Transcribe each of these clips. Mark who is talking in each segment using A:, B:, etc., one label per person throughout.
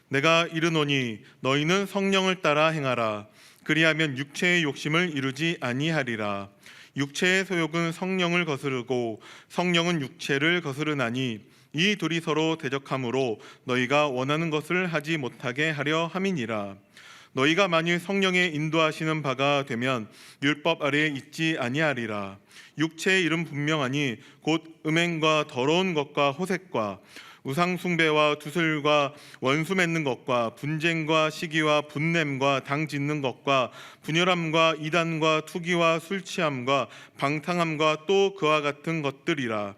A: 내가 이르노니 너희는 성령을 따라 행하라. 그리하면 육체의 욕심을 이루지 아니하리라. 육체의 소욕은 성령을 거스르고 성령은 육체를 거스르나니 이 둘이 서로 대적하므로 너희가 원하는 것을 하지 못하게 하려 함이니라. 너희가 만일 성령의 인도하시는 바가 되면 율법 아래에 있지 아니하리라. 육체의 일은 분명하니 곧 음행과 더러운 것과 호색과 우상 숭배와 두술과 원수 맺는 것과 분쟁과 시기와 분냄과 당 짓는 것과 분열함과 이단과 투기와 술 취함과 방탕함과 또 그와 같은 것들이라.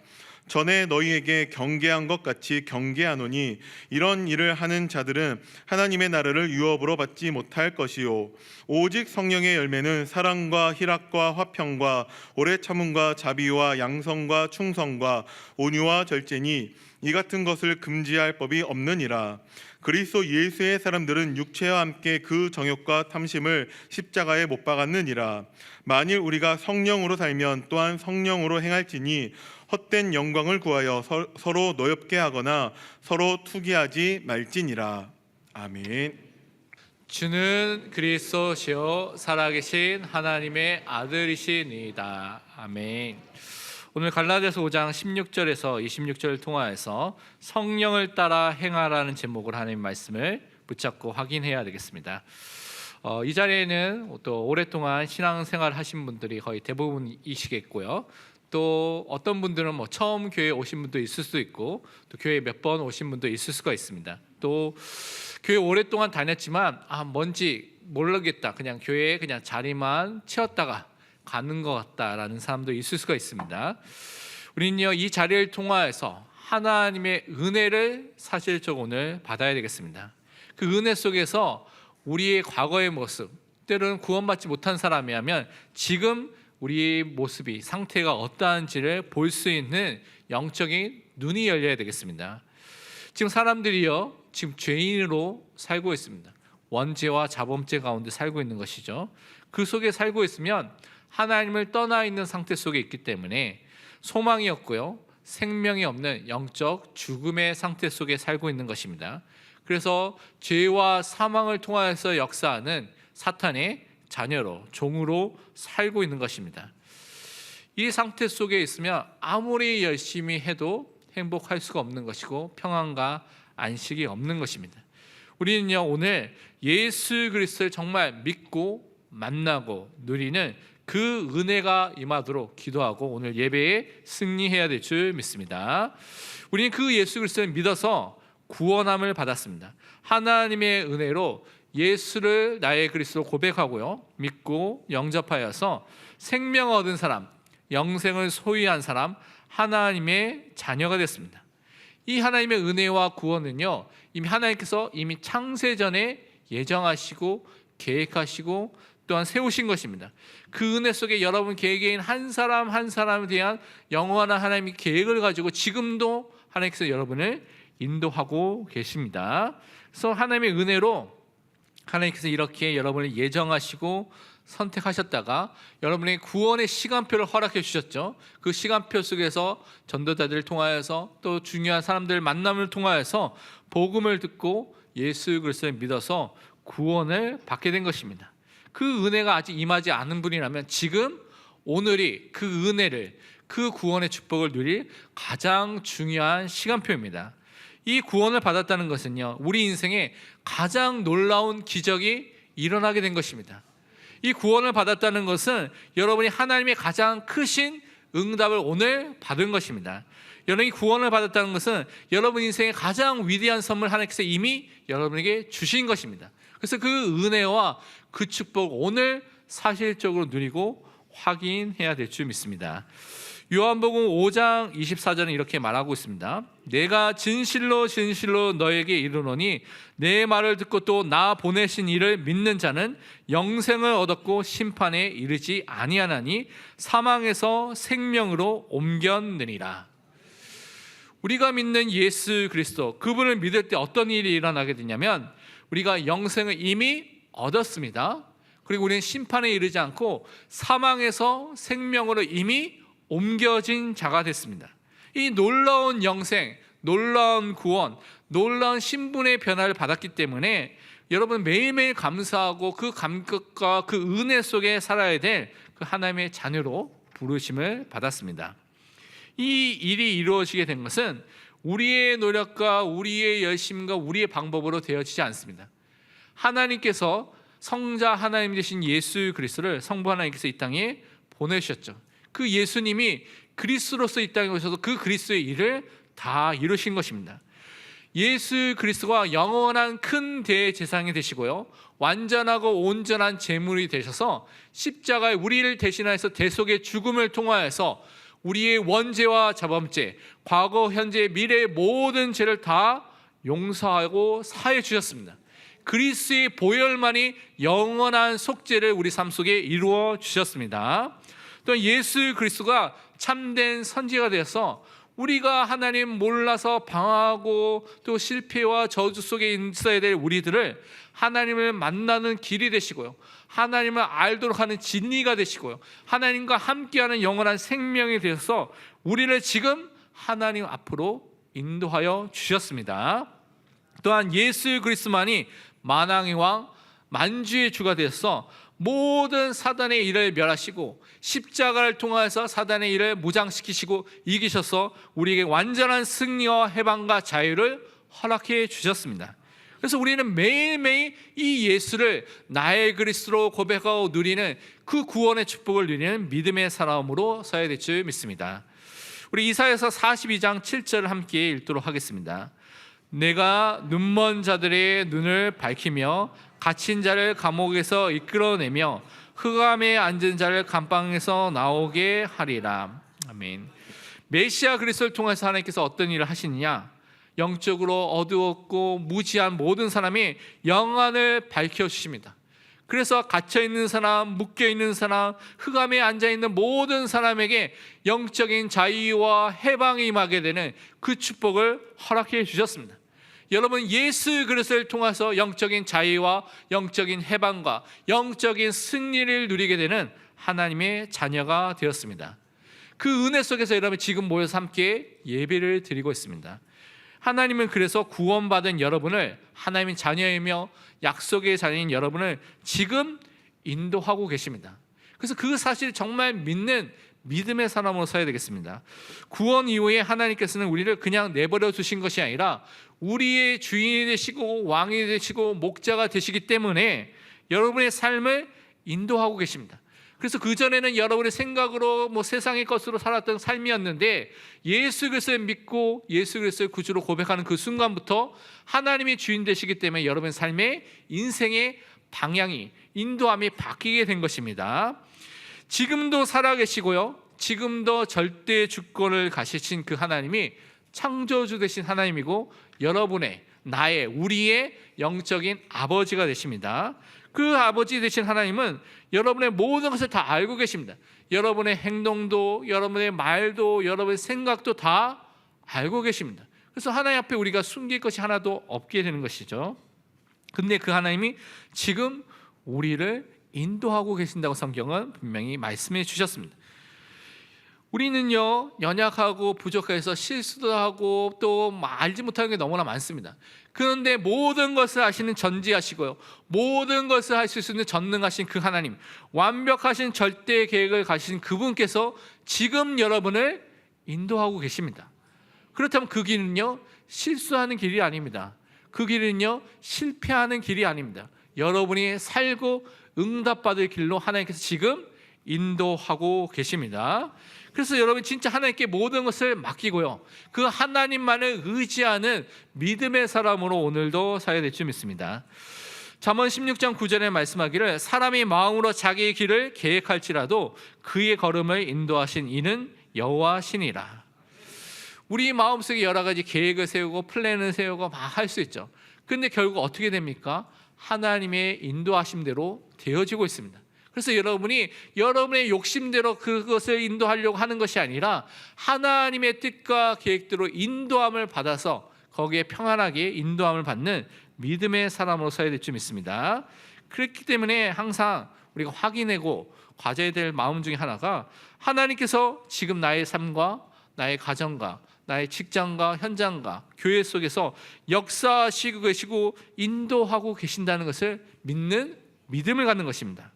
A: 전에 너희에게 경계한 것 같이 경계하노니 이런 일을 하는 자들은 하나님의 나라를 유업으로 받지 못할 것이요 오직 성령의 열매는 사랑과 희락과 화평과 오래 참음과 자비와 양성과 충성과 온유와 절제니 이 같은 것을 금지할 법이 없느니라. 그리스도 예수의 사람들은 육체와 함께 그 정욕과 탐심을 십자가에 못 박았느니라. 만일 우리가 성령으로 살면 또한 성령으로 행할지니 헛된 영광을 구하여 서로 노엽게 하거나 서로 투기하지 말지니라. 아멘.
B: 주는 그리스도시요 살아계신 하나님의 아들이시니이다. 아멘. 오늘 갈라디아서 5장 16절에서 26절을 통하여서 성령을 따라 행하라는 제목으로 하나님 말씀을 붙잡고 확인해야 되겠습니다. 이 자리에는 또 오랫동안 신앙생활 하신 분들이 거의 대부분이시겠고요. 또 어떤 분들은 처음 교회에 오신 분도 있을 수도 있고 또 교회에 몇 번 오신 분도 있을 수가 있습니다. 또 교회 오랫동안 다녔지만 뭔지 모르겠다, 그냥 교회에 그냥 자리만 채웠다가 가는 것 같다라는 사람도 있을 수가 있습니다. 우리는요, 이 자리를 통하여서 하나님의 은혜를 사실적으로 오늘 받아야 되겠습니다. 그 은혜 속에서 우리의 과거의 모습, 때로는 구원받지 못한 사람이라면 지금 우리의 모습이, 상태가 어떠한지를 볼 수 있는 영적인 눈이 열려야 되겠습니다. 지금 사람들이요, 지금 죄인으로 살고 있습니다. 원죄와 자범죄 가운데 살고 있는 것이죠. 그 속에 살고 있으면 하나님을 떠나 있는 상태 속에 있기 때문에 소망이 없고요, 생명이 없는 영적 죽음의 상태 속에 살고 있는 것입니다. 그래서 죄와 사망을 통하여서 역사하는 사탄의 자녀로, 종으로 살고 있는 것입니다. 이 상태 속에 있으면 아무리 열심히 해도 행복할 수가 없는 것이고 평안과 안식이 없는 것입니다. 우리는요, 오늘 예수 그리스도를 정말 믿고 만나고 누리는 그 은혜가 임하도록 기도하고 오늘 예배에 승리해야 될 줄 믿습니다. 우리는 그 예수 그리스도를 믿어서 구원함을 받았습니다. 하나님의 은혜로 예수를 나의 그리스도로 고백하고요, 믿고 영접하여서 생명을 얻은 사람, 영생을 소유한 사람, 하나님의 자녀가 됐습니다. 이 하나님의 은혜와 구원은요, 이미 하나님께서 이미 창세전에 예정하시고 계획하시고 또한 세우신 것입니다. 그 은혜 속에 여러분 개개인 한 사람 한 사람에 대한 영원한 하나님의 계획을 가지고 지금도 하나님께서 여러분을 인도하고 계십니다. 그래서 하나님의 은혜로 하나님께서 이렇게 여러분을 예정하시고 선택하셨다가 여러분의 구원의 시간표를 허락해 주셨죠. 그 시간표 속에서 전도자들을 통하여서 또 중요한 사람들 만남을 통하여서 복음을 듣고 예수 그리스도를 믿어서 구원을 받게 된 것입니다. 그 은혜가 아직 임하지 않은 분이라면 지금 오늘이 그 은혜를, 그 구원의 축복을 누릴 가장 중요한 시간표입니다. 이 구원을 받았다는 것은요, 우리 인생에 가장 놀라운 기적이 일어나게 된 것입니다. 이 구원을 받았다는 것은 여러분이 하나님의 가장 크신 응답을 오늘 받은 것입니다. 여러분이 구원을 받았다는 것은 여러분 인생의 가장 위대한 선물 하나님께서 이미 여러분에게 주신 것입니다. 그래서 그 은혜와 그 축복 오늘 사실적으로 누리고 확인해야 될 줄 믿습니다. 요한복음 5장 24절은 이렇게 말하고 있습니다. 내가 진실로 진실로 너에게 이르노니 내 말을 듣고 또 나 보내신 이를 믿는 자는 영생을 얻었고 심판에 이르지 아니하나니 사망에서 생명으로 옮겼느니라. 우리가 믿는 예수 그리스도, 그분을 믿을 때 어떤 일이 일어나게 되냐면 우리가 영생을 이미 얻었습니다. 그리고 우리는 심판에 이르지 않고 사망에서 생명으로 이미 옮겨진 자가 됐습니다. 이 놀라운 영생, 놀라운 구원, 놀라운 신분의 변화를 받았기 때문에 여러분 매일매일 감사하고 그 감격과 그 은혜 속에 살아야 될 그 하나님의 자녀로 부르심을 받았습니다. 이 일이 이루어지게 된 것은 우리의 노력과 우리의 열심과 우리의 방법으로 되어지지 않습니다. 하나님께서 성자 하나님 되신 예수 그리스도를 성부 하나님께서 이 땅에 보내셨죠. 그 예수님이 그리스도로서 이 땅에 오셔서 그 그리스도의 일을 다 이루신 것입니다. 예수 그리스도가 영원한 큰 대제사장이 되시고요, 완전하고 온전한 제물이 되셔서 십자가에 우리를 대신하여서 대속의 죽음을 통하여서 우리의 원죄와 자범죄, 과거, 현재, 미래의 모든 죄를 다 용서하고 사해 주셨습니다. 그리스도의 보혈만이 영원한 속죄를 우리 삶 속에 이루어 주셨습니다. 또 예수 그리스도가 참된 선지자가 되어서 우리가 하나님 몰라서 방황하고 또 실패와 저주 속에 있어야 될 우리들을 하나님을 만나는 길이 되시고요, 하나님을 알도록 하는 진리가 되시고요, 하나님과 함께하는 영원한 생명이 되어서 우리를 지금 하나님 앞으로 인도하여 주셨습니다. 또한 예수 그리스도만이 만왕의 왕, 만주의 주가 되어서 모든 사단의 일을 멸하시고 십자가를 통해서 사단의 일을 무장시키시고 이기셔서 우리에게 완전한 승리와 해방과 자유를 허락해 주셨습니다. 그래서 우리는 매일매일 이 예수를 나의 그리스도로 고백하고 누리는 그 구원의 축복을 누리는 믿음의 사람으로 서야 될 줄 믿습니다. 우리 이사야서 42장 7절을 함께 읽도록 하겠습니다. 내가 눈먼 자들의 눈을 밝히며 갇힌 자를 감옥에서 이끌어내며 흑암에 앉은 자를 감방에서 나오게 하리라. 아멘. 메시아 그리스도를 통해서 하나님께서 어떤 일을 하시느냐? 영적으로 어두웠고 무지한 모든 사람이 영안을 밝혀주십니다. 그래서 갇혀있는 사람, 묶여있는 사람, 흑암에 앉아있는 모든 사람에게 영적인 자유와 해방이 임하게 되는 그 축복을 허락해 주셨습니다. 여러분, 예수 그리스도를 통해서 영적인 자유와 영적인 해방과 영적인 승리를 누리게 되는 하나님의 자녀가 되었습니다. 그 은혜 속에서 여러분 지금 모여서 함께 예배를 드리고 있습니다. 하나님은 그래서 구원받은 여러분을, 하나님의 자녀이며 약속의 자녀인 여러분을 지금 인도하고 계십니다. 그래서 그 사실을 정말 믿는 믿음의 사람으로 서야 되겠습니다. 구원 이후에 하나님께서는 우리를 그냥 내버려 두신 것이 아니라 우리의 주인이 되시고 왕이 되시고 목자가 되시기 때문에 여러분의 삶을 인도하고 계십니다. 그래서 그전에는 여러분의 생각으로 세상의 것으로 살았던 삶이었는데 예수 그리스도를 믿고 예수 그리스도를 구주로 고백하는 그 순간부터 하나님이 주인 되시기 때문에 여러분의 삶의 인생의 방향이, 인도함이 바뀌게 된 것입니다. 지금도 살아계시고요, 지금도 절대 주권을 가지신 그 하나님이 창조주 되신 하나님이고 여러분의, 나의, 우리의 영적인 아버지가 되십니다. 그 아버지 되신 하나님은 여러분의 모든 것을 다 알고 계십니다. 여러분의 행동도, 여러분의 말도, 여러분의 생각도 다 알고 계십니다. 그래서 하나님 앞에 우리가 숨길 것이 하나도 없게 되는 것이죠. 근데 그 하나님이 지금 우리를 인도하고 계신다고 성경은 분명히 말씀해 주셨습니다. 우리는요, 연약하고 부족해서 실수도 하고 또 알지 못하는 게 너무나 많습니다. 그런데 모든 것을 아시는 전지하시고요, 모든 것을 하실 수 있는 전능하신 그 하나님, 완벽하신 절대 계획을 가신 그분께서 지금 여러분을 인도하고 계십니다. 그렇다면 그 길은요, 실수하는 길이 아닙니다. 그 길은요, 실패하는 길이 아닙니다. 여러분이 살고 응답받을 길로 하나님께서 지금 인도하고 계십니다. 그래서 여러분 진짜 하나님께 모든 것을 맡기고요, 그 하나님만을 의지하는 믿음의 사람으로 오늘도 살아야 될 줄 믿습니다. 잠언 16장 9절에 말씀하기를 사람이 마음으로 자기의 길을 계획할지라도 그의 걸음을 인도하신 이는 여호와시니라. 우리 마음속에 여러 가지 계획을 세우고 플랜을 세우고 막 할 수 있죠. 근데 결국 어떻게 됩니까? 하나님의 인도하심대로 되어지고 있습니다. 그래서 여러분이 여러분의 욕심대로 그것을 인도하려고 하는 것이 아니라 하나님의 뜻과 계획대로 인도함을 받아서 거기에 평안하게 인도함을 받는 믿음의 사람으로 서야 될 줄 믿습니다. 그렇기 때문에 항상 우리가 확인하고 과제해야 될 마음 중에 하나가 하나님께서 지금 나의 삶과 나의 가정과 나의 직장과 현장과 교회 속에서 역사하시고 계시고 인도하고 계신다는 것을 믿는 믿음을 갖는 것입니다.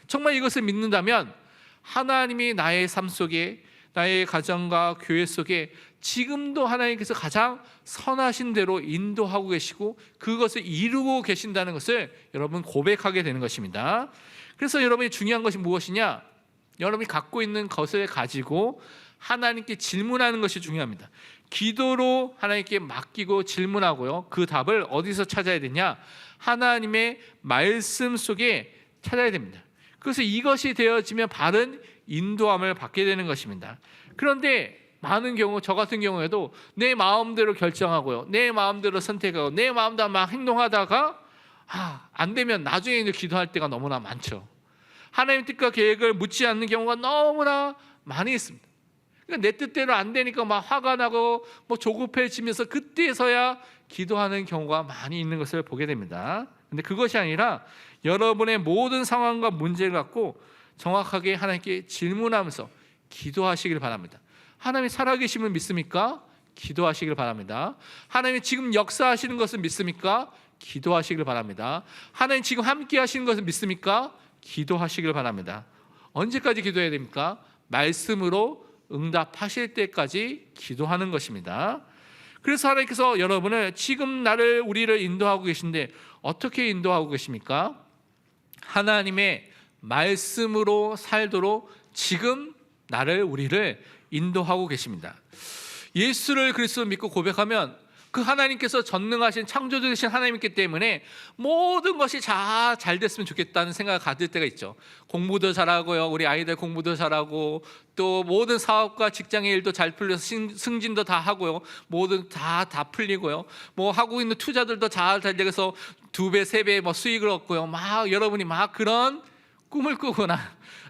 B: 정말 이것을 믿는다면 하나님이 나의 삶 속에, 나의 가정과 교회 속에 지금도 하나님께서 가장 선하신 대로 인도하고 계시고 그것을 이루고 계신다는 것을 여러분 고백하게 되는 것입니다. 그래서 여러분이 중요한 것이 무엇이냐? 여러분이 갖고 있는 것을 가지고 하나님께 질문하는 것이 중요합니다. 기도로 하나님께 맡기고 질문하고요. 그 답을 어디서 찾아야 되냐? 하나님의 말씀 속에 찾아야 됩니다. 그래서 이것이 되어지면 바른 인도함을 받게 되는 것입니다. 그런데 많은 경우, 저 같은 경우에도 내 마음대로 결정하고요, 내 마음대로 선택하고 내 마음대로 막 행동하다가 안 되면 나중에 이제 기도할 때가 너무나 많죠. 하나님 뜻과 계획을 묻지 않는 경우가 너무나 많이 있습니다. 그러니까 내 뜻대로 안 되니까 막 화가 나고 뭐 조급해지면서 그때서야 기도하는 경우가 많이 있는 것을 보게 됩니다. 근데 그것이 아니라 여러분의 모든 상황과 문제를 갖고 정확하게 하나님께 질문하면서 기도하시길 바랍니다. 하나님이 살아계심을 믿습니까? 기도하시길 바랍니다. 하나님이 지금 역사하시는 것을 믿습니까? 기도하시길 바랍니다. 하나님 지금 함께 하시는 것을 믿습니까? 기도하시길 바랍니다. 언제까지 기도해야 됩니까? 말씀으로 응답하실 때까지 기도하는 것입니다. 그래서 하나님께서 여러분을 지금 우리를 인도하고 계신데 어떻게 인도하고 계십니까? 하나님의 말씀으로 살도록 지금 우리를 인도하고 계십니다. 예수를 그리스도로 믿고 고백하면 그 하나님께서 전능하신 창조주 되신 하나님이기 때문에 모든 것이 잘 됐으면 좋겠다는 생각을 가질 때가 있죠. 공부도 잘하고요, 우리 아이들 공부도 잘하고 또 모든 사업과 직장의 일도 잘 풀려서 승진도 다 하고요, 모든 다 풀리고요, 뭐 하고 있는 투자들도 잘 돼서 2배, 3배 뭐 수익을 얻고요, 막 여러분이 막 그런 꿈을 꾸거나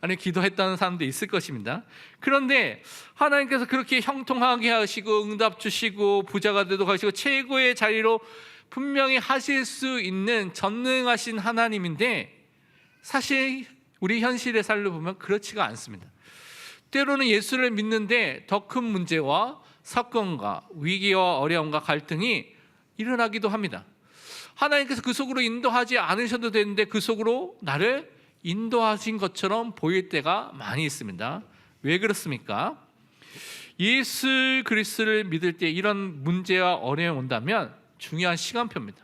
B: 아니 기도했다는 사람도 있을 것입니다. 그런데 하나님께서 그렇게 형통하게 하시고 응답 주시고 부자가 되도록 하시고 최고의 자리로 분명히 하실 수 있는 전능하신 하나님인데 사실 우리 현실의 삶을 보면 그렇지가 않습니다. 때로는 예수를 믿는데 더 큰 문제와 사건과 위기와 어려움과 갈등이 일어나기도 합니다. 하나님께서 그 속으로 인도하지 않으셔도 되는데 그 속으로 나를 인도하신 것처럼 보일 때가 많이 있습니다. 왜 그렇습니까? 예수 그리스도를 믿을 때 이런 문제와 어려움이 온다면 중요한 시간표입니다.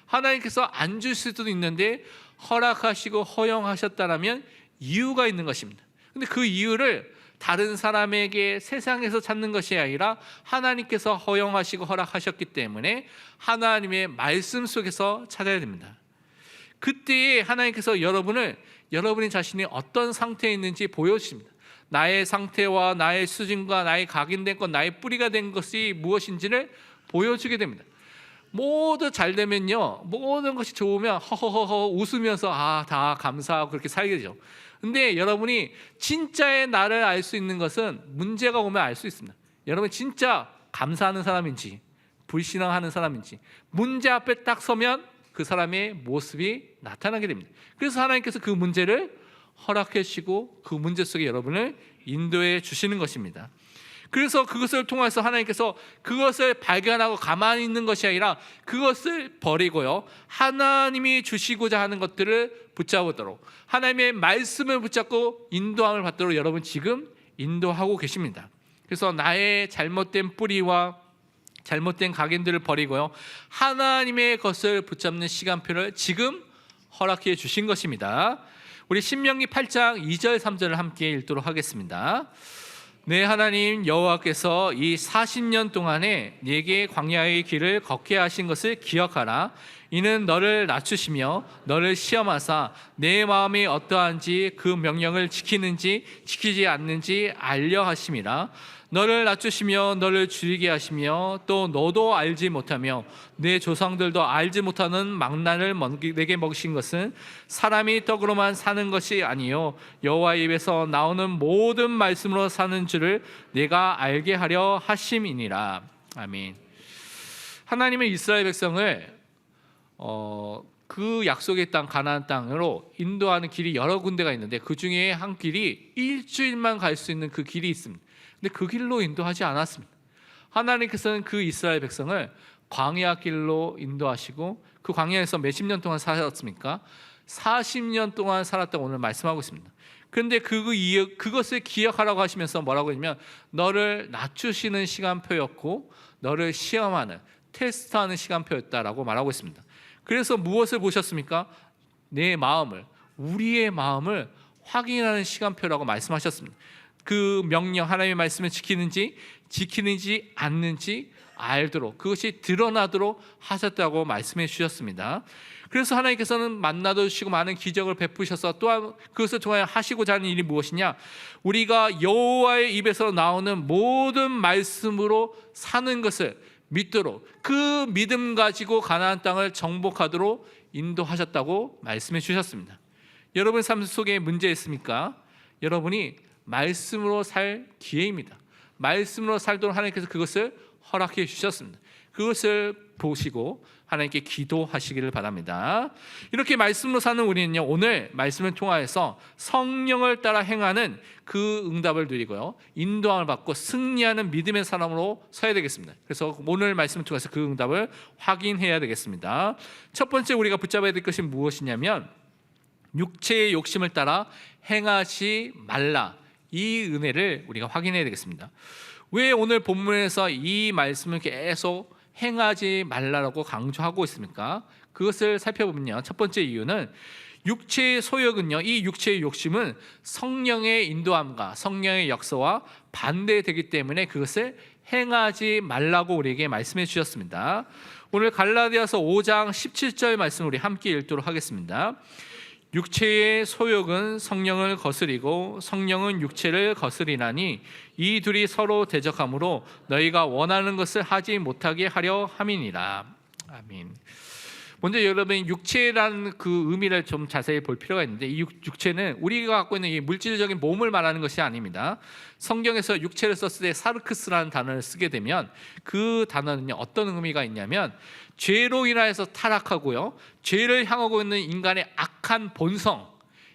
B: 하나님께서 안 줄 수도 있는데 허락하시고 허용하셨다면 이유가 있는 것입니다. 근데 그 이유를 다른 사람에게 세상에서 찾는 것이 아니라 하나님께서 허용하시고 허락하셨기 때문에 하나님의 말씀 속에서 찾아야 됩니다. 그때에 하나님께서 여러분이 자신이 어떤 상태에 있는지 보여주십니다. 나의 상태와 나의 수준과 나의 각인된 것, 나의 뿌리가 된 것이 무엇인지를 보여주게 됩니다. 모두 잘 되면요, 모든 것이 좋으면 허허허허 웃으면서 다 감사하고 그렇게 살게 되죠. 근데 여러분이 진짜의 나를 알 수 있는 것은 문제가 오면 알 수 있습니다. 여러분 진짜 감사하는 사람인지 불신앙하는 사람인지 문제 앞에 딱 서면 그 사람의 모습이 나타나게 됩니다. 그래서 하나님께서 그 문제를 허락해 주시고 그 문제 속에 여러분을 인도해 주시는 것입니다. 그래서 그것을 통해서 하나님께서 그것을 발견하고 가만히 있는 것이 아니라 그것을 버리고요, 하나님이 주시고자 하는 것들을 붙잡도록 하나님의 말씀을 붙잡고 인도함을 받도록 여러분 지금 인도하고 계십니다. 그래서 나의 잘못된 뿌리와 잘못된 각인들을 버리고요, 하나님의 것을 붙잡는 시간표를 지금 허락해 주신 것입니다. 우리 신명기 8장 2절 3절을 함께 읽도록 하겠습니다. 내 하나님 여호와께서 이 40년 동안에 네게 광야의 길을 걷게 하신 것을 기억하라. 이는 너를 낮추시며 너를 시험하사 내 마음이 어떠한지 그 명령을 지키는지 지키지 않는지 알려 하심이라. 너를 낮추시며 너를 줄이게 하시며 또 너도 알지 못하며 내 조상들도 알지 못하는 망나를 내게 먹이신 것은 사람이 떡으로만 사는 것이 아니요 여호와의 입에서 나오는 모든 말씀으로 사는 줄을 내가 알게 하려 하심이니라. 아멘. 하나님은 이스라엘 백성을 그 약속의 땅 가나안 땅으로 인도하는 길이 여러 군데가 있는데 그 중에 한 길이 일주일만 갈 수 있는 그 길이 있습니다. 근데 그 길로 인도하지 않았습니다. 하나님께서는 그 이스라엘 백성을 광야 길로 인도하시고 그 광야에서 몇십 년 동안 사셨습니까? 40년 동안 살았다고 오늘 말씀하고 있습니다. 그런데 그것을 기억하라고 하시면서 뭐라고 했냐면 너를 낮추시는 시간표였고 너를 시험하는 테스트하는 시간표였다라고 말하고 있습니다. 그래서 무엇을 보셨습니까? 내 마음을, 우리의 마음을 확인하는 시간표라고 말씀하셨습니다. 그 명령, 하나님의 말씀을 지키는지 않는지 알도록, 그것이 드러나도록 하셨다고 말씀해 주셨습니다. 그래서 하나님께서는 만나도 주시고 많은 기적을 베푸셔서 또한 그것을 통하여 하시고자 하는 일이 무엇이냐? 우리가 여호와의 입에서 나오는 모든 말씀으로 사는 것을 믿도록, 그 믿음 가지고 가나안 땅을 정복하도록 인도하셨다고 말씀해 주셨습니다. 여러분 삶 속에 문제 있습니까? 여러분이 말씀으로 살 기회입니다. 말씀으로 살도록 하나님께서 그것을 허락해 주셨습니다. 그것을 보시고 하나님께 기도하시기를 바랍니다. 이렇게 말씀으로 사는 우리는요, 오늘 말씀을 통하여서 성령을 따라 행하는 그 응답을 누리고요, 인도함을 받고 승리하는 믿음의 사람으로 서야 되겠습니다. 그래서 오늘 말씀을 통해서 그 응답을 확인해야 되겠습니다. 첫 번째 우리가 붙잡아야 될 것이 무엇이냐면 육체의 욕심을 따라 행하지 말라, 이 은혜를 우리가 확인해야 되겠습니다. 왜 오늘 본문에서 이 말씀을 계속 행하지 말라라고 강조하고 있습니까? 그것을 살펴보면요, 첫 번째 이유는 육체의 소욕은요, 이 육체의 욕심은 성령의 인도함과 성령의 역사와 반대되기 때문에 그것을 행하지 말라고 우리에게 말씀해 주셨습니다. 오늘 갈라디아서 5장 17절 말씀 우리 함께 읽도록 하겠습니다. 육체의 소욕은 성령을 거스리고 성령은 육체를 거스리나니 이 둘이 서로 대적하므로 너희가 원하는 것을 하지 못하게 하려 함이니라. 아멘. 먼저 여러분, 육체라는 그 의미를 좀 자세히 볼 필요가 있는데, 이 육체는 우리가 갖고 있는 이 물질적인 몸을 말하는 것이 아닙니다. 성경에서 육체를 썼을 때 사르크스라는 단어를 쓰게 되면 그 단어는요, 어떤 의미가 있냐면 죄로 인하여서 타락하고요, 죄를 향하고 있는 인간의 악한 본성,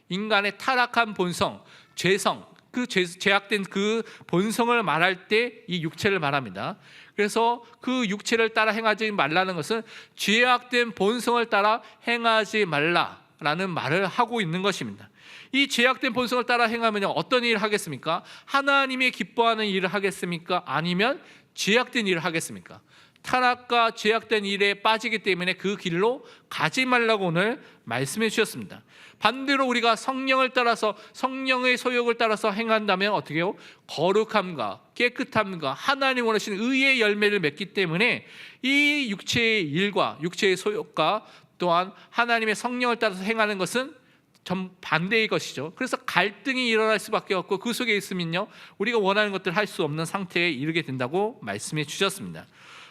B: 인간의 타락한 본성, 죄성, 그 죄악된 그 본성을 말할 때 이 육체를 말합니다. 그래서 그 육체를 따라 행하지 말라는 것은 죄악된 본성을 따라 행하지 말라라는 말을 하고 있는 것입니다. 이 죄악된 본성을 따라 행하면 어떤 일을 하겠습니까? 하나님이 기뻐하는 일을 하겠습니까? 아니면 죄악된 일을 하겠습니까? 타락과 죄악된 일에 빠지기 때문에 그 길로 가지 말라고 오늘 말씀해 주셨습니다. 반대로 우리가 성령을 따라서, 성령의 소욕을 따라서 행한다면 어떻게 해요? 거룩함과 깨끗함과 하나님 원하시는 의의 열매를 맺기 때문에 이 육체의 일과 육체의 소욕과 또한 하나님의 성령을 따라서 행하는 것은 전 반대의 것이죠. 그래서 갈등이 일어날 수밖에 없고 그 속에 있으면요, 우리가 원하는 것들을 할 수 없는 상태에 이르게 된다고 말씀해 주셨습니다.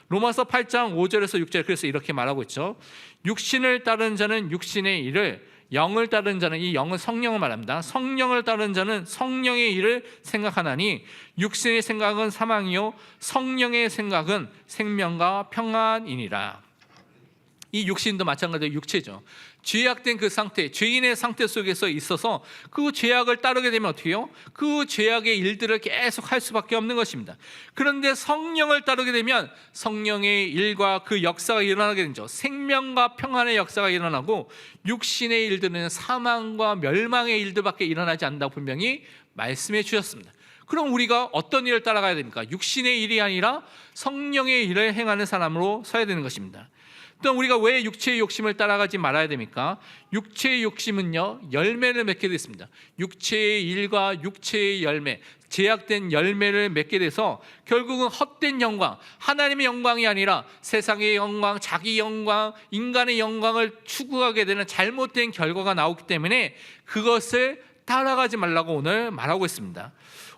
B: 로마서 8장 5절에서 6절, 그래서 이렇게 말하고 있죠. 육신을 따르는 자는 육신의 일을, 영을 따르는 자는, 이 영은 성령을 말합니다. 성령을 따르는 자는 성령의 일을 생각하나니 육신의 생각은 사망이요 성령의 생각은 생명과 평안이니라. 이 육신도 마찬가지로 육체죠. 죄악된 그 상태, 죄인의 상태 속에서 있어서 그 죄악을 따르게 되면 어떻게 해요? 그 죄악의 일들을 계속 할 수밖에 없는 것입니다. 그런데 성령을 따르게 되면 성령의 일과 그 역사가 일어나게 되죠. 생명과 평안의 역사가 일어나고 육신의 일들은 사망과 멸망의 일들밖에 일어나지 않는다고 분명히 말씀해 주셨습니다. 그럼 우리가 어떤 일을 따라가야 됩니까? 육신의 일이 아니라 성령의 일을 행하는 사람으로 서야 되는 것입니다. 또 우리가 왜 육체의 욕심을 따라가지 말아야 됩니까? 육체의 욕심은요, 열매를 맺게 됐습니다. 육체의 일과 육체의 열매, 제약된 열매를 맺게 돼서 결국은 헛된 영광, 하나님의 영광이 아니라 세상의 영광, 자기 영광, 인간의 영광을 추구하게 되는 잘못된 결과가 나오기 때문에 그것을 따라가지 말라고 오늘 말하고 있습니다.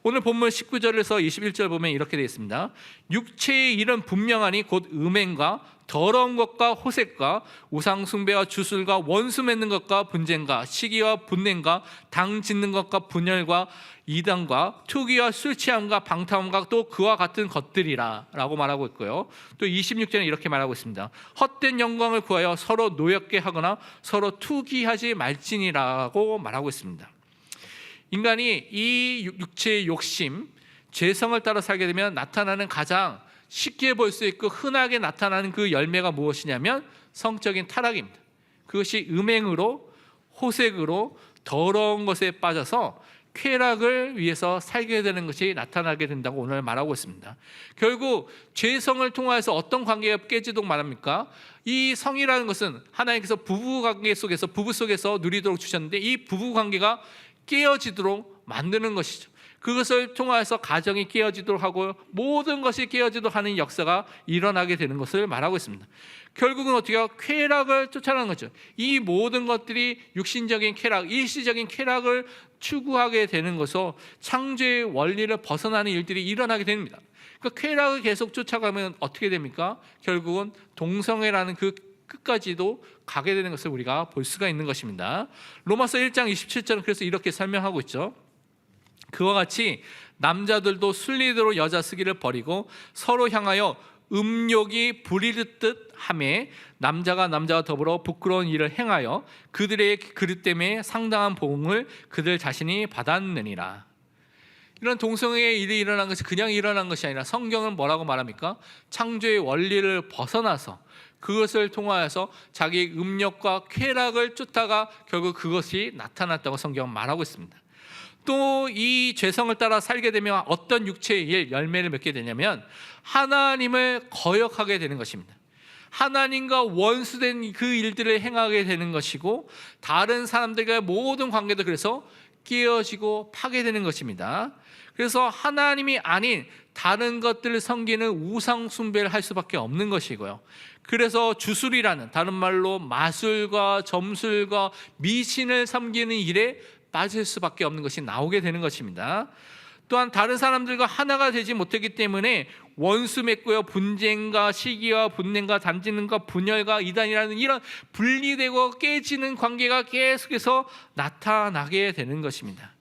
B: 오늘 본문 19절에서 21절 보면 이렇게 되어 있습니다. 육체의 일은 분명하니 곧 음행과 더러운 것과 호색과 우상숭배와 주술과 원수 맺는 것과 분쟁과 시기와 분냄과 당 짓는 것과 분열과 이단과 투기와 술취함과 방탕함과 또 그와 같은 것들이라 라고 말하고 있고요. 또 26절에 이렇게 말하고 있습니다. 헛된 영광을 구하여 서로 노엽게 하거나 서로 투기하지 말지니라고 말하고 있습니다. 인간이 이 육체의 욕심, 죄성을 따라 살게 되면 나타나는 가장 쉽게 볼 수 있고 흔하게 나타나는 그 열매가 무엇이냐면 성적인 타락입니다. 그것이 음행으로, 호색으로, 더러운 것에 빠져서 쾌락을 위해서 살게 되는 것이 나타나게 된다고 오늘 말하고 있습니다. 결국 죄성을 통하여서 어떤 관계가 깨지도록 말합니까? 이 성이라는 것은 하나님께서 부부 속에서 누리도록 주셨는데 이 부부 관계가 깨어지도록 만드는 것이죠. 그것을 통하여서 가정이 깨어지도록 하고 모든 것이 깨어지도록 하는 역사가 일어나게 되는 것을 말하고 있습니다. 결국은 어떻게 해요? 쾌락을 쫓아가는 거죠. 이 모든 것들이 육신적인 쾌락, 일시적인 쾌락을 추구하게 되는 것으로 창조의 원리를 벗어나는 일들이 일어나게 됩니다. 그러니까 쾌락을 계속 쫓아가면 어떻게 됩니까? 결국은 동성애라는 그 끝까지도 가게 되는 것을 우리가 볼 수가 있는 것입니다. 로마서 1장 27절은 그래서 이렇게 설명하고 있죠. 그와 같이 남자들도 순리대로 여자 쓰기를 버리고 서로 향하여 음욕이 부리듯 하매 남자가 남자와 더불어 부끄러운 일을 행하여 그들의 그릇 때문에 상당한 보응을 그들 자신이 받았느니라. 이런 동성애의 일이 일어난 것이 그냥 일어난 것이 아니라 성경은 뭐라고 말합니까? 창조의 원리를 벗어나서 그것을 통하여서 자기 음욕과 쾌락을 쫓다가 결국 그것이 나타났다고 성경은 말하고 있습니다. 또 이 죄성을 따라 살게 되면 어떤 육체의 일, 열매를 맺게 되냐면 하나님을 거역하게 되는 것입니다. 하나님과 원수된 그 일들을 행하게 되는 것이고 다른 사람들과의 모든 관계도 그래서 깨어지고 파괴되는 것입니다. 그래서 하나님이 아닌 다른 것들을 섬기는 우상 숭배를 할 수밖에 없는 것이고요. 그래서 주술이라는 다른 말로 마술과 점술과 미신을 섬기는 일에 빠질 수밖에 없는 것이 나오게 되는 것입니다. 또한 다른 사람들과 하나가 되지 못했기 때문에 원수 맺고요, 분쟁과 시기와 분냉과 단지능과 분열과 이단이라는 이런 분리되고 깨지는 관계가 계속해서 나타나게 되는 것입니다.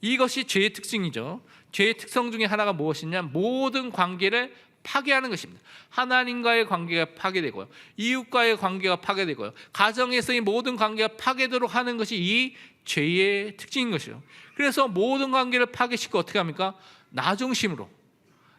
B: 이것이 죄의 특징이죠. 죄의 특성 중에 하나가 무엇이냐? 모든 관계를 파괴하는 것입니다. 하나님과의 관계가 파괴되고요, 이웃과의 관계가 파괴되고요, 가정에서의 모든 관계가 파괴되도록 하는 것이 이 죄의 특징인 것이죠. 그래서 모든 관계를 파괴시키고 어떻게 합니까? 나 중심으로.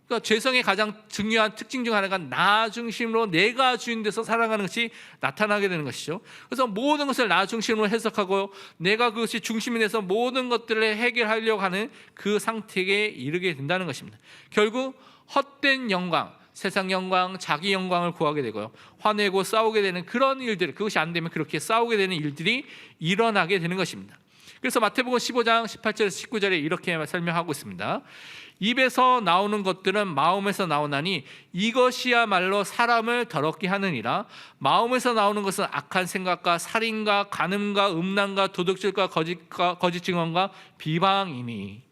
B: 그러니까 죄성의 가장 중요한 특징 중 하나가 나 중심으로 내가 주인 돼서 살아가는 것이 나타나게 되는 것이죠. 그래서 모든 것을 나 중심으로 해석하고 내가 그것이 중심이 돼서 모든 것들을 해결하려고 하는 그 상태에 이르게 된다는 것입니다. 결국 헛된 영광, 세상 영광, 자기 영광을 구하게 되고요, 화내고 싸우게 되는 그런 일들, 그것이 안 되면 그렇게 싸우게 되는 일들이 일어나게 되는 것입니다. 그래서 마태복음 15장 18절에서 19절에 이렇게 설명하고 있습니다. 입에서 나오는 것들은 마음에서 나오나니 이것이야말로 사람을 더럽게 하느니라. 마음에서 나오는 것은 악한 생각과 살인과 간음과 음란과 도둑질과 거짓 증언과 비방이니.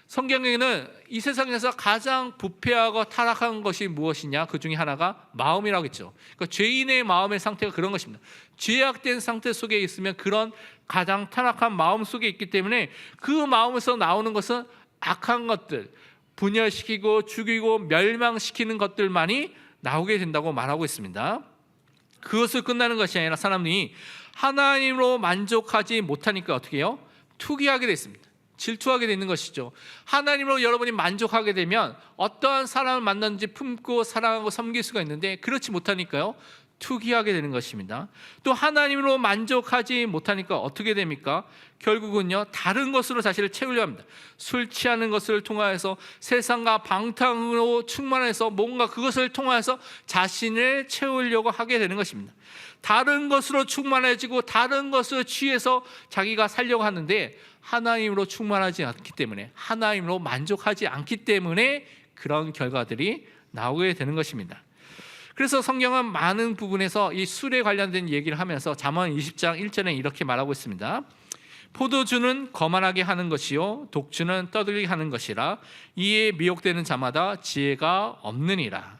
B: 성경에는 이 세상에서 가장 부패하고 타락한 것이 무엇이냐? 그 중에 하나가 마음이라고 했죠. 그러니까 죄인의 마음의 상태가 그런 것입니다. 죄악된 상태 속에 있으면 그런 가장 타락한 마음 속에 있기 때문에 그 마음에서 나오는 것은 악한 것들, 분열시키고 죽이고 멸망시키는 것들만이 나오게 된다고 말하고 있습니다. 그것을 끝나는 것이 아니라 사람이 하나님으로 만족하지 못하니까 어떻게 해요? 투기하게 됐습니다. 질투하게 되는 것이죠. 하나님으로 여러분이 만족하게 되면 어떠한 사람을 만났는지 품고 사랑하고 섬길 수가 있는데 그렇지 못하니까요, 투기하게 되는 것입니다. 또 하나님으로 만족하지 못하니까 어떻게 됩니까? 결국은요, 다른 것으로 자신을 채우려 합니다. 술 취하는 것을 통하여서 세상과 방탕으로 충만해서 뭔가 그것을 통하여서 자신을 채우려고 하게 되는 것입니다. 다른 것으로 충만해지고 다른 것을 취해서 자기가 살려고 하는데 하나님으로 충만하지 않기 때문에, 하나님으로 만족하지 않기 때문에 그런 결과들이 나오게 되는 것입니다. 그래서 성경은 많은 부분에서 이 술에 관련된 얘기를 하면서 잠언 20장 1절에 이렇게 말하고 있습니다. 포도주는 거만하게 하는 것이요 독주는 떠들게 하는 것이라. 이에 미혹되는 자마다 지혜가 없느니라.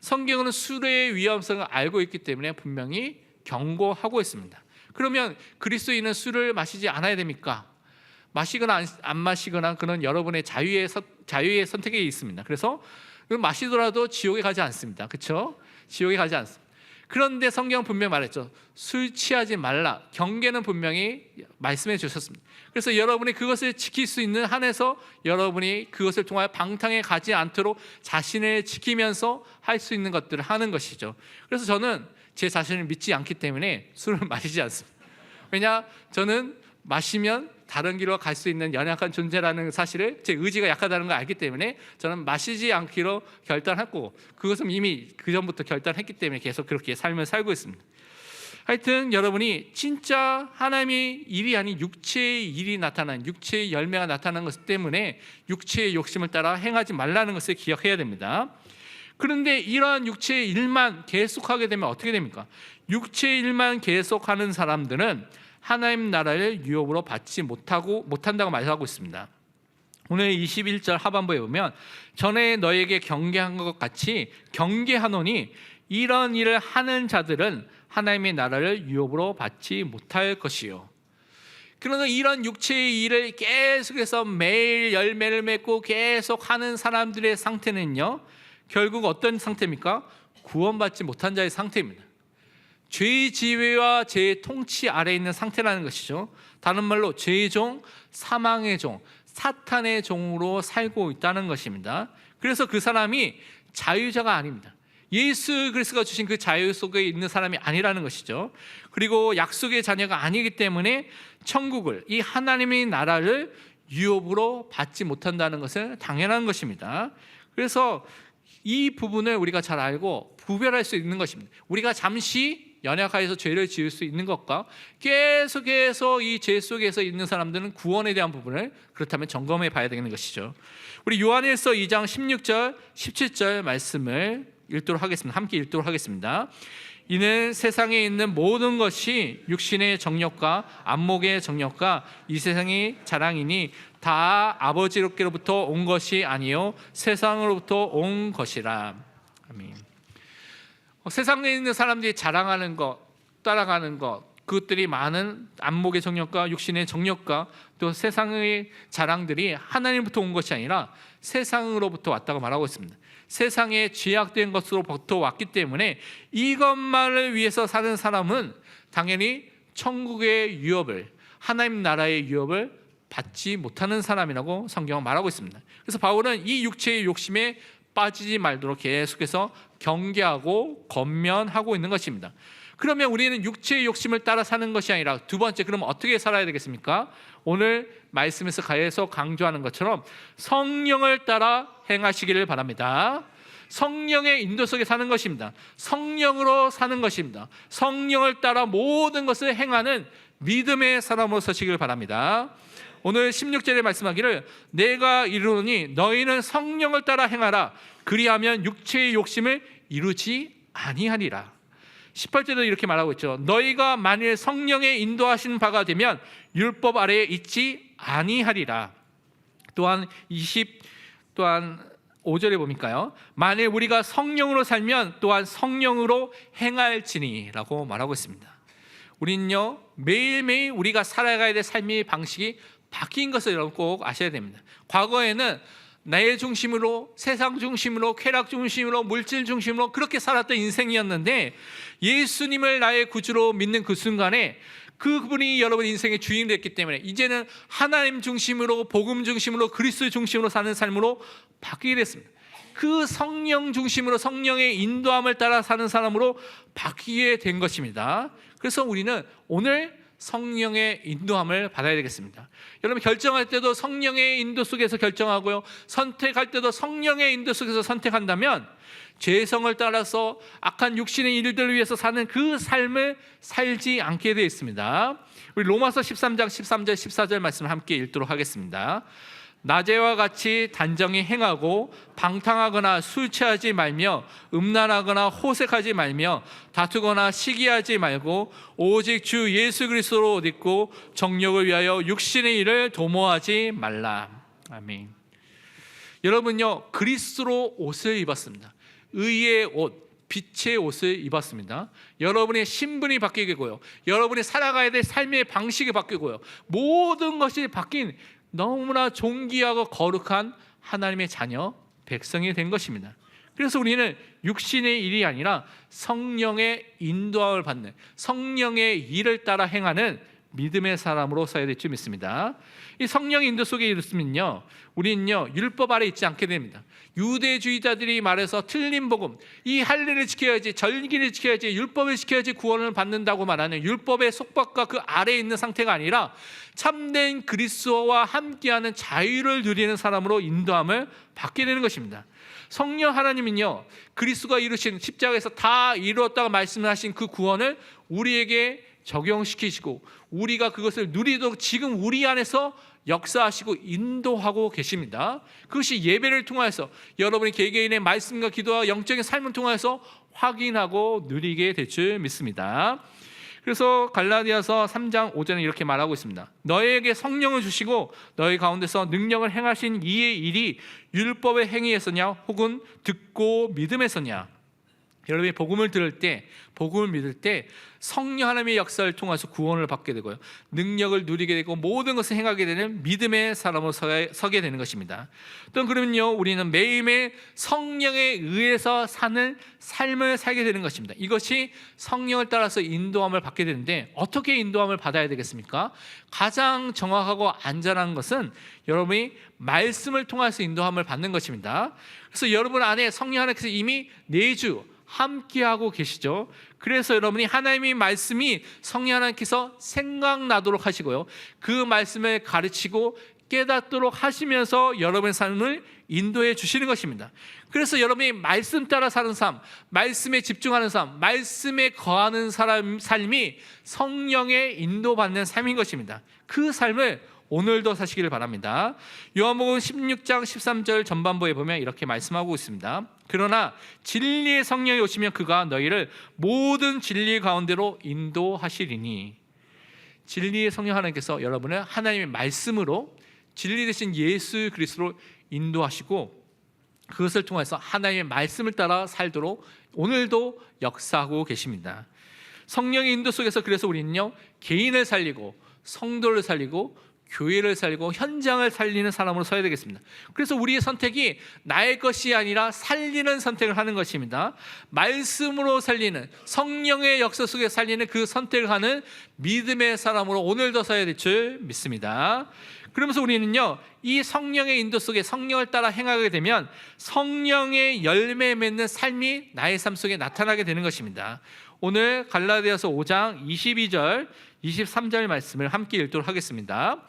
B: 성경은 술의 위험성을 알고 있기 때문에 분명히 경고하고 있습니다. 그러면 그리스도인은 술을 마시지 않아야 됩니까? 마시거나 안 마시거나 그는 여러분의 자유의 선택에 있습니다. 그래서 마시더라도 지옥에 가지 않습니다. 그렇죠? 지옥에 가지 않습니다. 그런데 성경은 분명히 말했죠. 술 취하지 말라. 경계는 분명히 말씀해 주셨습니다. 그래서 여러분이 그것을 지킬 수 있는 한에서 여러분이 그것을 통하여 방탕에 가지 않도록 자신을 지키면서 할 수 있는 것들을 하는 것이죠. 그래서 저는 제 자신을 믿지 않기 때문에 술을 마시지 않습니다. 왜냐? 저는 마시면 다른 길로 갈 수 있는 연약한 존재라는 사실을, 제 의지가 약하다는 걸 알기 때문에 저는 마시지 않기로 결단했고, 그것은 이미 그전부터 결단했기 때문에 계속 그렇게 삶을 살고 있습니다. 하여튼 여러분이 진짜 하나님의 일이 아닌 육체의 일이 나타난, 육체의 열매가 나타난 것 때문에 육체의 욕심을 따라 행하지 말라는 것을 기억해야 됩니다. 그런데 이러한 육체의 일만 계속하게 되면 어떻게 됩니까? 육체의 일만 계속하는 사람들은 하나님 나라를 유업으로 받지 못한다고 말하고 있습니다. 오늘 21절 하반부에 보면 전에 너에게 경계한 것 같이 경계하노니 이런 일을 하는 자들은 하나님의 나라를 유업으로 받지 못할 것이요. 그러나 이런 육체의 일을 계속해서 매일 열매를 맺고 계속 하는 사람들의 상태는요, 결국 어떤 상태입니까? 구원받지 못한 자의 상태입니다. 죄의 지배와 죄의 통치 아래에 있는 상태라는 것이죠. 다른 말로 죄의 종, 사망의 종, 사탄의 종으로 살고 있다는 것입니다. 그래서 그 사람이 자유자가 아닙니다. 예수 그리스도가 주신 그 자유 속에 있는 사람이 아니라는 것이죠. 그리고 약속의 자녀가 아니기 때문에 천국을, 이 하나님의 나라를 유업으로 받지 못한다는 것은 당연한 것입니다. 그래서 이 부분을 우리가 잘 알고 구별할 수 있는 것입니다. 우리가 잠시 연약하여서 죄를 지을 수 있는 것과 계속해서 이 죄 속에서 있는 사람들은 구원에 대한 부분을 그렇다면 점검해 봐야 되는 것이죠. 우리 요한일서 2장 16절 17절 말씀을 읽도록 하겠습니다. 함께 읽도록 하겠습니다. 이는 세상에 있는 모든 것이 육신의 정욕과 안목의 정욕과 이 세상의 자랑이니 다 아버지로부터 온 것이 아니요 세상으로부터 온 것이라. 아멘. 세상에 있는 사람들이 자랑하는 것, 따라가는 것, 그것들이 많은 안목의 정욕과 육신의 정욕과 또 세상의 자랑들이 하나님부터 온 것이 아니라 세상으로부터 왔다고 말하고 있습니다. 세상에 죄악된 것으로부터 왔기 때문에 이것만을 위해서 사는 사람은 당연히 천국의 유업을, 하나님 나라의 유업을 받지 못하는 사람이라고 성경은 말하고 있습니다. 그래서 바울은 이 육체의 욕심에 빠지지 말도록 계속해서 경계하고 권면하고 있는 것입니다. 그러면 우리는 육체의 욕심을 따라 사는 것이 아니라 두 번째, 그러면 어떻게 살아야 되겠습니까? 오늘 말씀에서 계속 강조하는 것처럼 성령을 따라 행하시기를 바랍니다. 성령의 인도 속에 사는 것입니다. 성령으로 사는 것입니다. 성령을 따라 모든 것을 행하는 믿음의 사람으로 서시기를 바랍니다. 오늘 16절에 말씀하기를 내가 이르노니 너희는 성령을 따라 행하라. 그리하면 육체의 욕심을 이루지 아니하리라. 18절도 이렇게 말하고 있죠. 너희가 만일 성령의 인도하시는 바가 되면 율법 아래에 있지 아니하리라. 또한 5절에 보니까요. 만일 우리가 성령으로 살면 또한 성령으로 행할지니라고 말하고 있습니다. 우리는요 매일매일 우리가 살아가야 될 삶의 방식이 바뀐 것을 여러분 꼭 아셔야 됩니다. 과거에는 내 중심으로, 세상 중심으로, 쾌락 중심으로, 물질 중심으로 그렇게 살았던 인생이었는데 예수님을 나의 구주로 믿는 그 순간에 그분이 여러분 인생의 주인이 됐기 때문에 이제는 하나님 중심으로, 복음 중심으로, 그리스도 중심으로 사는 삶으로 바뀌게 됐습니다. 그 성령 중심으로 성령의 인도함을 따라 사는 사람으로 바뀌게 된 것입니다. 그래서 우리는 오늘 성령의 인도함을 받아야 되겠습니다. 여러분 결정할 때도 성령의 인도 속에서 결정하고요, 선택할 때도 성령의 인도 속에서 선택한다면 죄성을 따라서 악한 육신의 일들을 위해서 사는 그 삶을 살지 않게 되어 있습니다. 우리 로마서 13장 13절 14절 말씀을 함께 읽도록 하겠습니다. 낮에와 같이 단정히 행하고 방탕하거나 술 취하지 말며 음란하거나 호색하지 말며 다투거나 시기하지 말고 오직 주 예수 그리스도로 옷 입고 정욕을 위하여 육신의 일을 도모하지 말라. 아멘. 여러분요 그리스도로 옷을 입었습니다. 의의 옷, 빛의 옷을 입었습니다. 여러분의 신분이 바뀌고요, 여러분이 살아가야 될 삶의 방식이 바뀌고요, 모든 것이 바뀐 너무나 존귀하고 거룩한 하나님의 자녀, 백성이 된 것입니다. 그래서 우리는 육신의 일이 아니라 성령의 인도함을 받는, 성령의 일을 따라 행하는 믿음의 사람으로 서야 될 줄 믿습니다. 이 성령의 인도 속에 있으면요, 우리는요 율법 아래 있지 않게 됩니다. 유대주의자들이 말해서 틀린 복음, 이 할례를 지켜야지, 절기를 지켜야지, 율법을 지켜야지 구원을 받는다고 말하는 율법의 속박과 그 아래에 있는 상태가 아니라 참된 그리스도와 함께하는 자유를 누리는 사람으로 인도함을 받게 되는 것입니다. 성령 하나님은요, 그리스도가 이루신 십자가에서 다 이루었다고 말씀하신 그 구원을 우리에게 적용시키시고 우리가 그것을 누리도록 지금 우리 안에서 역사하시고 인도하고 계십니다. 그것이 예배를 통해서 여러분이 개개인의 말씀과 기도와 영적인 삶을 통해서 확인하고 누리게 될 줄 믿습니다. 그래서 갈라디아서 3장 5절에 이렇게 말하고 있습니다. 너에게 성령을 주시고 너희 가운데서 능력을 행하신 이의 일이 율법의 행위에서냐 혹은 듣고 믿음에서냐. 여러분이 복음을 들을 때, 복음을 믿을 때 성령 하나님의 역사를 통해서 구원을 받게 되고요, 능력을 누리게 되고 모든 것을 행하게 되는 믿음의 사람으로 서게 되는 것입니다. 또 그러면요, 우리는 매일매일 성령에 의해서 사는 삶을 살게 되는 것입니다. 이것이 성령을 따라서 인도함을 받게 되는데, 어떻게 인도함을 받아야 되겠습니까? 가장 정확하고 안전한 것은 여러분이 말씀을 통해서 인도함을 받는 것입니다. 그래서 여러분 안에 성령 하나님께서 이미 내주 함께하고 계시죠. 그래서 여러분이 하나님의 말씀이 성령 하나님께서 생각나도록 하시고요, 그 말씀을 가르치고 깨닫도록 하시면서 여러분의 삶을 인도해 주시는 것입니다. 그래서 여러분이 말씀 따라 사는 삶, 말씀에 집중하는 삶, 말씀에 거하는 삶이 성령의 인도받는 삶인 것입니다. 그 삶을 오늘도 사시기를 바랍니다. 요한복음 16장 13절 전반부에 보면 이렇게 말씀하고 있습니다. 그러나 진리의 성령이 오시면 그가 너희를 모든 진리 가운데로 인도하시리니. 진리의 성령 하나님께서 여러분을 하나님의 말씀으로, 진리 되신 예수 그리스도로 인도하시고 그것을 통해서 하나님의 말씀을 따라 살도록 오늘도 역사하고 계십니다. 성령의 인도 속에서 그래서 우리는요, 개인을 살리고 성도를 살리고 교회를 살리고 현장을 살리는 사람으로 서야 되겠습니다. 그래서 우리의 선택이 나의 것이 아니라 살리는 선택을 하는 것입니다. 말씀으로 살리는, 성령의 역사 속에 살리는 그 선택을 하는 믿음의 사람으로 오늘도 서야 될 줄 믿습니다. 그러면서 우리는요, 이 성령의 인도 속에 성령을 따라 행하게 되면 성령의 열매 맺는 삶이 나의 삶 속에 나타나게 되는 것입니다. 오늘 갈라디아서 5장 22절 23절 말씀을 함께 읽도록 하겠습니다.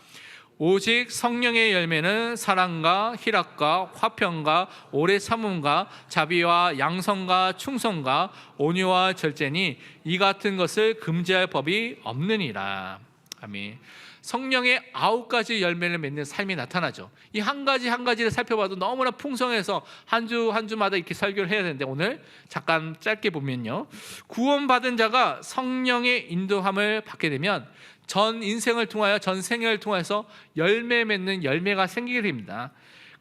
B: 오직 성령의 열매는 사랑과 희락과 화평과 오래 참음과 자비와 양성과 충성과 온유와 절제니 이 같은 것을 금지할 법이 없느니라. 아멘. 성령의 9가지 열매를 맺는 삶이 나타나죠. 이 한 가지 한 가지를 살펴봐도 너무나 풍성해서 한 주 한 주마다 이렇게 설교를 해야 되는데, 오늘 잠깐 짧게 보면요, 구원받은 자가 성령의 인도함을 받게 되면 전 인생을 통하여, 전 생애를 통해서 열매 맺는 열매가 생기게 됩니다.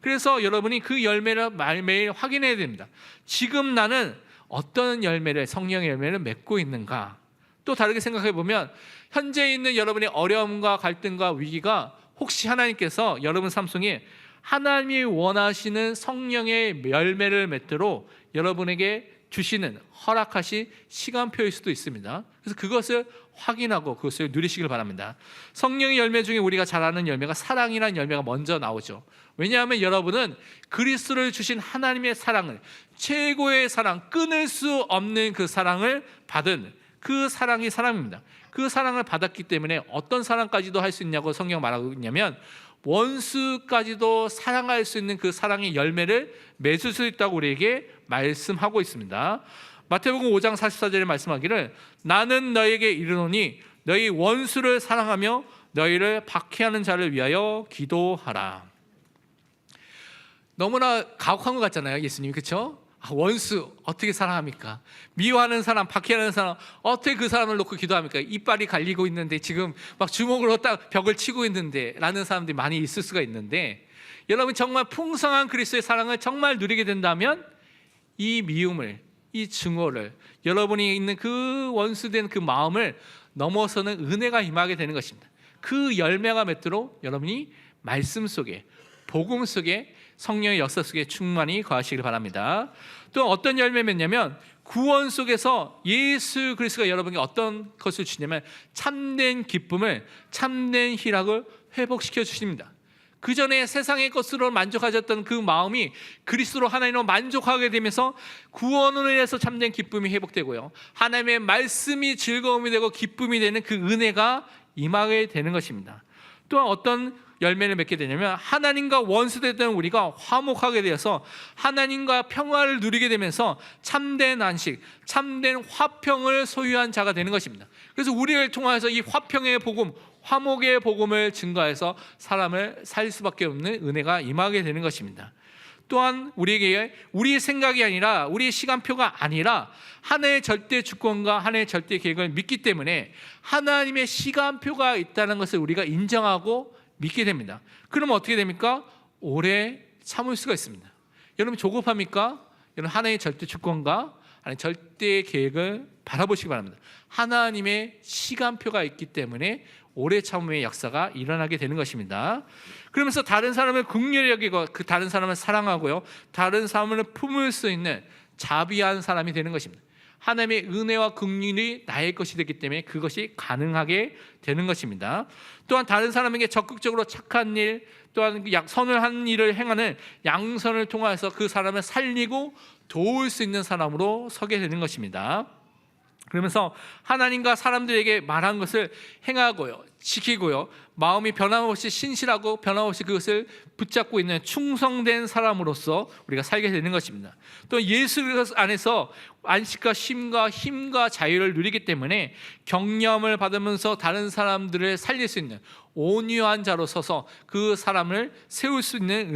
B: 그래서 여러분이 그 열매를 매일매일 확인해야 됩니다. 지금 나는 어떤 열매를, 성령의 열매를 맺고 있는가. 또 다르게 생각해 보면 현재 있는 여러분의 어려움과 갈등과 위기가 혹시 하나님께서 여러분 삶 속에 하나님이 원하시는 성령의 열매를 맺도록 여러분에게 주시는, 허락하신 시간표일 수도 있습니다. 그래서 그것을 확인하고 그것을 누리시길 바랍니다. 성령의 열매 중에 우리가 잘 아는 열매가 사랑이라는 열매가 먼저 나오죠. 왜냐하면 여러분은 그리스도를 주신 하나님의 사랑을, 최고의 사랑, 끊을 수 없는 그 사랑을 받은 그 사랑이 사랑입니다. 그 사랑을 받았기 때문에 어떤 사랑까지도 할 수 있냐고 성경 말하고 있냐면, 원수까지도 사랑할 수 있는 그 사랑의 열매를 맺을 수 있다고 우리에게 말씀하고 있습니다. 마태복음 5장 44절에 말씀하기를 나는 너에게 이르노니 너희 원수를 사랑하며 너희를 박해하는 자를 위하여 기도하라. 너무나 가혹한 것 같잖아요, 예수님이. 그렇죠? 원수 어떻게 사랑합니까? 미워하는 사람, 박해하는 사람 어떻게 그 사람을 놓고 기도합니까? 이빨이 갈리고 있는데 지금 막 주먹으로 딱 벽을 치고 있는데 라는 사람들이 많이 있을 수가 있는데, 여러분 정말 풍성한 그리스도의 사랑을 정말 누리게 된다면 이 미움을, 이 증오를, 여러분이 있는 그 원수된 그 마음을 넘어서는 은혜가 임하게 되는 것입니다. 그 열매가 맺도록 여러분이 말씀 속에, 복음 속에, 성령의 역사 속에 충만히 거하시길 바랍니다. 또 어떤 열매 맺냐면 구원 속에서 예수 그리스도가 여러분에게 어떤 것을 주냐면 참된 기쁨을, 참된 희락을 회복시켜 주십니다. 그 전에 세상의 것으로 만족하셨던 그 마음이 그리스도로 하나님으로 만족하게 되면서 구원으로 인해서 참된 기쁨이 회복되고요, 하나님의 말씀이 즐거움이 되고 기쁨이 되는 그 은혜가 임하게 되는 것입니다. 또한 어떤 열매를 맺게 되냐면 하나님과 원수됐던 우리가 화목하게 되어서 하나님과 평화를 누리게 되면서 참된 안식, 참된 화평을 소유한 자가 되는 것입니다. 그래서 우리를 통하여서 이 화평의 복음, 화목의 복음을 증거해서 사람을 살릴 수밖에 없는 은혜가 임하게 되는 것입니다. 또한 우리에게 우리의 생각이 아니라 우리의 시간표가 아니라 하나님의 절대 주권과 하나님의 절대 계획을 믿기 때문에 하나님의 시간표가 있다는 것을 우리가 인정하고 믿게 됩니다. 그러면 어떻게 됩니까? 오래 참을 수가 있습니다. 여러분 조급합니까? 여러분 하나님의 절대 주권과 하나님의 절대 계획을 바라보시기 바랍니다. 하나님의 시간표가 있기 때문에 오래 참음의 역사가 일어나게 되는 것입니다. 그러면서 다른 사람을 긍휼히 여기고 그 다른 사람을 사랑하고요, 다른 사람을 품을 수 있는 자비한 사람이 되는 것입니다. 하나님의 은혜와 긍휼이 나의 것이 되기 때문에 그것이 가능하게 되는 것입니다. 또한 다른 사람에게 적극적으로 착한 일, 또한 선을 한 일을 행하는 양선을 통해서 그 사람을 살리고 도울 수 있는 사람으로 서게 되는 것입니다. 그러면서 하나님과 사람들에게 말한 것을 행하고요, 지키고요, 마음이 변함없이 신실하고 변함없이 그것을 붙잡고 있는 충성된 사람으로서 우리가 살게 되는 것입니다. 또 예수 안에서 안식과 쉼과 힘과 자유를 누리기 때문에 경념을 받으면서 다른 사람들을 살릴 수 있는 온유한 자로 서서 그 사람을 세울 수 있는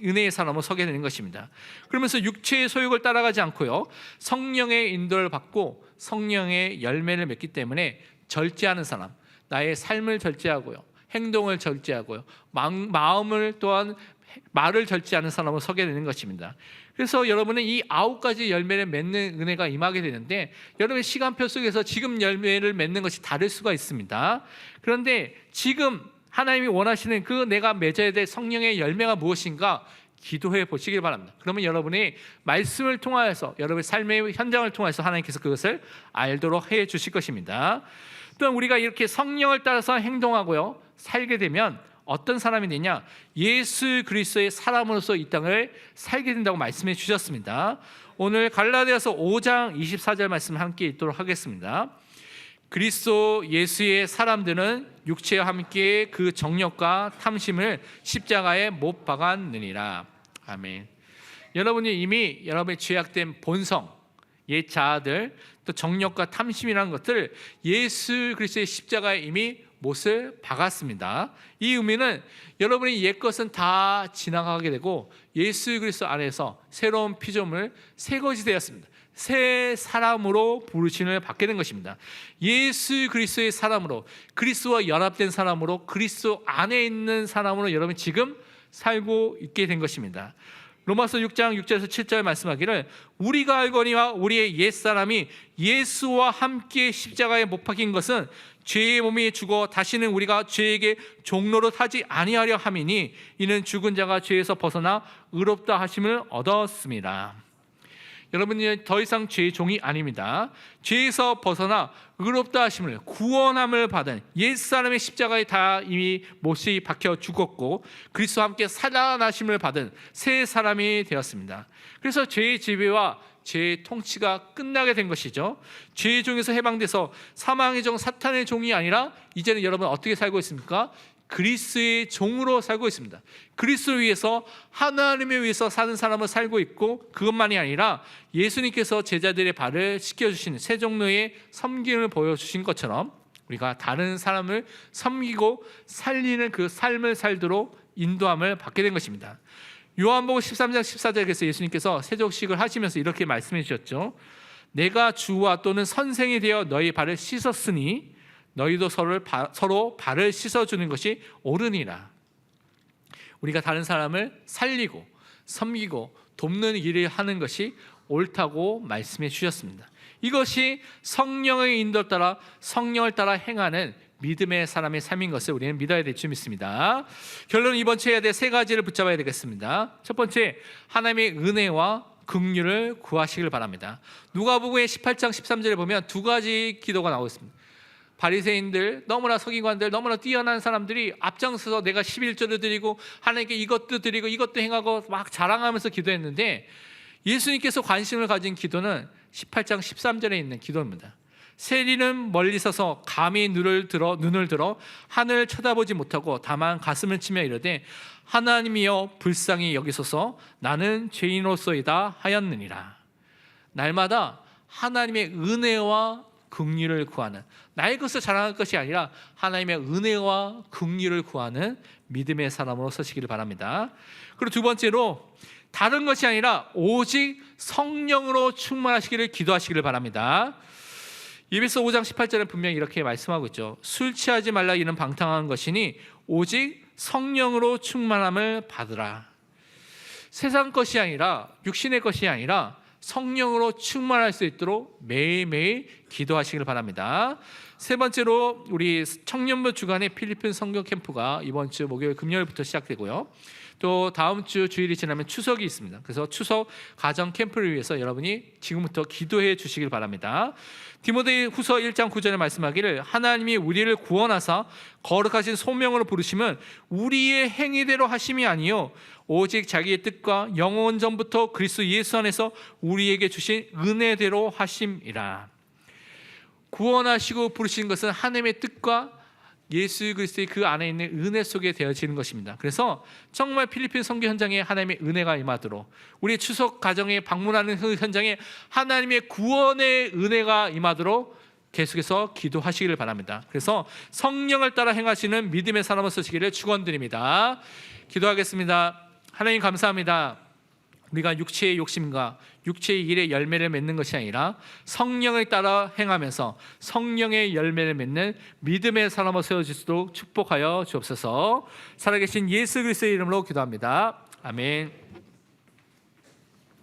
B: 은혜의 사람으로 서게 되는 것입니다. 그러면서 육체의 소욕을 따라가지 않고요, 성령의 인도를 받고 성령의 열매를 맺기 때문에 절제하는 사람, 나의 삶을 절제하고요, 행동을 절제하고요, 마음을 또한 말을 절제하는 사람으로 서게 되는 것입니다. 그래서 여러분은 이 9가지 열매를 맺는 은혜가 임하게 되는데, 여러분의 시간표 속에서 지금 열매를 맺는 것이 다를 수가 있습니다. 그런데 지금 하나님이 원하시는 그 내가 맺어야 될 성령의 열매가 무엇인가 기도해 보시길 바랍니다. 그러면 여러분이 말씀을 통하여서 여러분의 삶의 현장을 통해서 하나님께서 그것을 알도록 해 주실 것입니다. 또한 우리가 이렇게 성령을 따라서 행동하고요, 살게 되면 어떤 사람이 되냐? 예수 그리스도의 사람으로서 이 땅을 살게 된다고 말씀해 주셨습니다. 오늘 갈라디아서 5장 24절 말씀 함께 읽도록 하겠습니다. 그리스도 예수의 사람들은 육체와 함께 그 정욕과 탐심을 십자가에 못 박았느니라. 아멘. 여러분이 이미 여러분의 죄악된 본성, 옛 자아들, 또 정욕과 탐심이라는 것들 예수 그리스도의 십자가에 이미 못을 박았습니다. 이 의미는 여러분의 옛 것은 다 지나가게 되고 예수 그리스도 안에서 새로운 피조물, 새 것이 되었습니다. 새 사람으로 부르심을 받게 된 것입니다. 예수 그리스도의 사람으로, 그리스도와 연합된 사람으로, 그리스도 안에 있는 사람으로 여러분 지금 살고 있게 된 것입니다. 로마서 6장 6절에서 7절 말씀하기를 우리가 알거니와 우리의 옛사람이 예수와 함께 십자가에 못 박힌 것은 죄의 몸이 죽어 다시는 우리가 죄에게 종노릇 하지 아니하려 함이니 이는 죽은 자가 죄에서 벗어나 의롭다 하심을 얻었습니다. 여러분이 더 이상 죄의 종이 아닙니다. 죄에서 벗어나 의롭다 하심을, 구원함을 받은 옛사람의 십자가에 다 이미 못이 박혀 죽었고 그리스도와 함께 살아나심을 받은 새 사람이 되었습니다. 그래서 죄의 지배와 죄의 통치가 끝나게 된 것이죠. 죄의 종에서 해방돼서 사망의 종, 사탄의 종이 아니라 이제는 여러분 어떻게 살고 있습니까? 그리스도의 종으로 살고 있습니다. 그리스도를 위해서, 하나님을 위해서 사는 사람을 살고 있고, 그것만이 아니라 예수님께서 제자들의 발을 씻겨주시는 새 종류의 섬김을 보여주신 것처럼 우리가 다른 사람을 섬기고 살리는 그 삶을 살도록 인도함을 받게 된 것입니다. 요한복음 13장 14절에서 예수님께서 세족식을 하시면서 이렇게 말씀해 주셨죠. 내가 주와 또는 선생이 되어 너희 발을 씻었으니 너희도 서로 발을 씻어주는 것이 옳으니라. 우리가 다른 사람을 살리고 섬기고 돕는 일을 하는 것이 옳다고 말씀해 주셨습니다. 이것이 성령의 인도를 따라, 성령을 따라 행하는 믿음의 사람의 삶인 것을 우리는 믿어야 될 줄 믿습니다. 결론은 이번 주에 해야 될 3가지를 붙잡아야 되겠습니다. 첫 번째, 하나님의 은혜와 긍휼을 구하시길 바랍니다. 누가복음의 18장 13절에 보면 두 가지 기도가 나오고 있습니다. 바리새인들, 너무나 서기관들, 너무나 뛰어난 사람들이 앞장서서 내가 11조를 드리고 하나님께 이것도 드리고 이것도 행하고 막 자랑하면서 기도했는데, 예수님께서 관심을 가진 기도는 18장 13절에 있는 기도입니다. 세리는 멀리 서서 감히 눈을 들어 하늘을 쳐다보지 못하고 다만 가슴을 치며 이르되 하나님이여 불쌍히 여기소서 나는 죄인으로소이다 하였느니라. 날마다 하나님의 은혜와 긍휼을 구하는, 나의 것을 자랑할 것이 아니라 하나님의 은혜와 긍휼을 구하는 믿음의 사람으로 서시기를 바랍니다. 그리고 두 번째로, 다른 것이 아니라 오직 성령으로 충만하시기를 기도하시기를 바랍니다. 에베소 5장 18절에 분명히 이렇게 말씀하고 있죠. 술 취하지 말라 이는 방탕한 것이니 오직 성령으로 충만함을 받으라. 세상 것이 아니라, 육신의 것이 아니라 성령으로 충만할 수 있도록 매일매일 기도하시길 바랍니다. 세 번째로, 우리 청년부 주간의 필리핀 성경 캠프가 이번 주 목요일 금요일부터 시작되고요. 또 다음 주 주일이 지나면 추석이 있습니다. 그래서 추석 가정 캠프를 위해서 여러분이 지금부터 기도해 주시길 바랍니다. 디모데후서 1장 9절에 말씀하기를 하나님이 우리를 구원하사 거룩하신 소명으로 부르심은 우리의 행위대로 하심이 아니요 오직 자기의 뜻과 영원 전부터 그리스도 예수 안에서 우리에게 주신 은혜대로 하심이라. 구원하시고 부르신 것은 하나님의 뜻과 예수 그리스도의 그 안에 있는 은혜 속에 되어지는 것입니다. 그래서 정말 필리핀 선교 현장에 하나님의 은혜가 임하도록, 우리 추석 가정에 방문하는 현장에 하나님의 구원의 은혜가 임하도록 계속해서 기도하시기를 바랍니다. 그래서 성령을 따라 행하시는 믿음의 사람으로 서시기를 축원드립니다. 기도하겠습니다. 하나님 감사합니다. 우리가 육체의 욕심과 육체의 일의 열매를 맺는 것이 아니라 성령을 따라 행하면서 성령의 열매를 맺는 믿음의 사람으로 세워질 수 있도록 축복하여 주옵소서. 살아계신 예수 그리스도의 이름으로 기도합니다. 아멘.